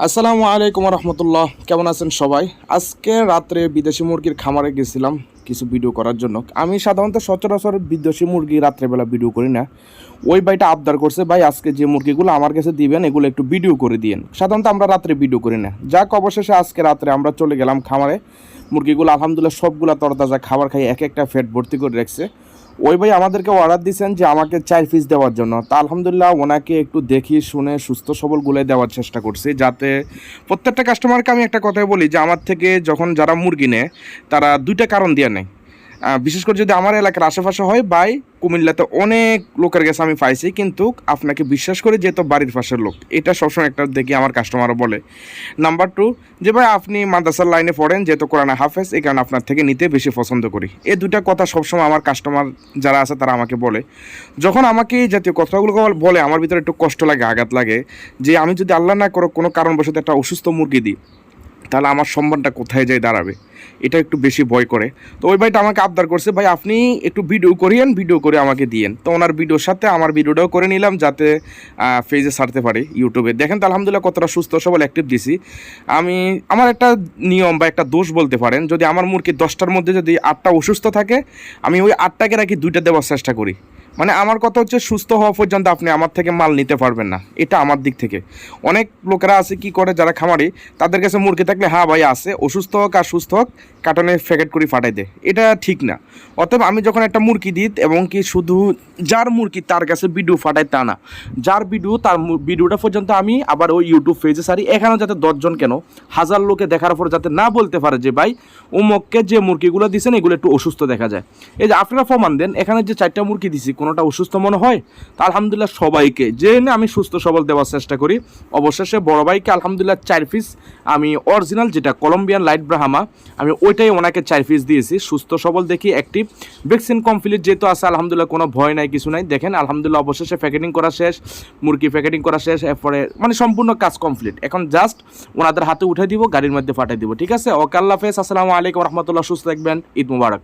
আসসালামু আলাইকুম রহমতুল্লাহ, কেমন আছেন সবাই? আজকে রাত্রে বিদেশি মুরগির খামারে গেছিলাম কিছু ভিডিও করার জন্য। আমি সাধারণত সচরাচর বিদেশি মুরগি রাত্রেবেলা ভিডিও করি না। ওই ভাইটা আবদার করছে, ভাই আজকে যে মুরগিগুলো আমার কাছে দিবেন এগুলো একটু ভিডিও করে দিয়েন। সাধারণত আমরা রাত্রে ভিডিও করি না। যাক, অবশেষে আজকে রাত্রে আমরা চলে গেলাম খামারে। মুরগিগুলো আলহামদুলিল্লাহ সবগুলা তরতাজা খাবার খাই এক একটা ফ্যাট ভর্তি করে রাখছে। ওই ভাই আমাদেরকে অর্ডার দিয়েছেন যে আমাকে 4 পিস দেওয়ার জন্য। তা আলহামদুলিল্লাহ ওনাকে একটু দেখি শুনে সুস্থ সবল গুলে দেওয়ার চেষ্টা করছি, যাতে প্রত্যেকটা কাস্টমারকে আমি একটা কথাই বলি যে আমার থেকে যখন যারা মুরগি নেয় তারা দুইটা কারণ দিয়ে নেয়। বিশেষ করে যদি আমার এলাকার আশেপাশে হয়, ভাই কুমিল্লাতে অনেক লোকের কাছে আমি পাইছি, কিন্তু আপনাকে বিশ্বাস করি যেহেতু বাড়ির পাশের লোক, এটা সবসময় একটা দেখি আমার কাস্টমারও বলে। নাম্বার 2, যে ভাই আপনি মাদ্রাসার লাইনে পড়েন, যেহেতু কোরআন হাফেজ, এই কারণে আপনার থেকে নিতে বেশি পছন্দ করি। এই দুটা কথা সবসময় আমার কাস্টমার যারা আছে তারা আমাকে বলে। যখন আমাকে এই জাতীয় কথাগুলো বলে আমার ভিতরে একটু কষ্ট লাগে, আঘাত লাগে, যে আমি যদি আল্লাহ না করো কোনো কারণবশত একটা অসুস্থ মুরগি দিই, তাহলে আমার সম্মানটা কোথায় যায় দাঁড়াবে, এটা একটু বেশি ভয় করে। তো ওই ভাইটা আমাকে আবদার করছে, ভাই আপনি একটু ভিডিও করিয়েন, ভিডিও করে আমাকে দিয়েন। তো ওনার ভিডিওর সাথে আমার ভিডিওটাও করে নিলাম, যাতে পেজে ছাড়তে পারি ইউটিউবে। দেখেন তো আলহামদুলিল্লাহ কতটা সুস্থ সবল অ্যাক্টিভ দিছি আমি। আমার একটা নিয়ম বা একটা দোষ বলতে পারেন, যদি আমার মুরগি 10টার মধ্যে যদি 8টা অসুস্থ থাকে, আমি ওই 8টাকে রাখি 2টা দেওয়ার চেষ্টা করি। মানে আমার কথা হচ্ছে, সুস্থ হওয়া পর্যন্ত আপনি আমার থেকে মাল নিতে পারবেন না, এটা আমার দিক থেকে। অনেক লোকেরা আছে কি করে, যারা খামারি, তাদের কাছে মুরগি থাকলে হ্যাঁ ভাই আছে, অসুস্থ হোক আর সুস্থ হোক কার্টনে প্যাকেট করে ফাটাই দেয়, এটা ঠিক না। অতএব আমি যখন একটা মুরগি দিই, এবং কি শুধু যার মুরগি তার কাছে ভিডিও ফাটাই তা না, যার ভিডিও তার ভিডিওটা পর্যন্ত আমি আবার ওই ইউটিউব পেজে সারি, এখানেও যাতে 10জন কেন 1000 লোকে দেখার পর যাতে না বলতে পারে যে ভাই অমুককে যে মুরগিগুলো দিয়েছেন এগুলো একটু অসুস্থ দেখা যায়। এই যে আপনারা প্রমাণ দেন, এখানে যে 4টা মুরগি দিছি কোনোটা অসুস্থ মনে হয়? তা আলহামদুলিল্লাহ সবাইকে জেনে আমি সুস্থ সবল দেওয়ার চেষ্টা করি। অবশেষে বড় ভাইকে আলহামদুলিল্লাহ 4 পিস আমি অরিজিনাল যেটা কলম্বিয়ান লাইট ব্রাহামা, আমি ওইটাই ওনাকে 4 পিস দিয়েছি। সুস্থ সবল দেখি, অ্যাক্টিভ, ভ্যাকসিন কমপ্লিট যেহেতু আছে আলহামদুলিল্লাহ, কোনো ভয় নাই, কিছু নাই। দেখেন আলহামদুলিল্লাহ অবশেষে প্যাকেটিং করা শেষ, মুরগি প্যাকেটিং করা শেষ, এরপরে মানে সম্পূর্ণ কাজ কমপ্লিট। এখন জাস্ট ওনাদের হাতে উঠে দিব, গাড়ির মধ্যে পাঠিয়ে দিব। ঠিক আছে, ওকে, আল্লাহ হাফেজ, আসসালামু আলাইকুম রহমতুল্লাহ, সুস্থ থাকবেন, ঈদ মুবারক।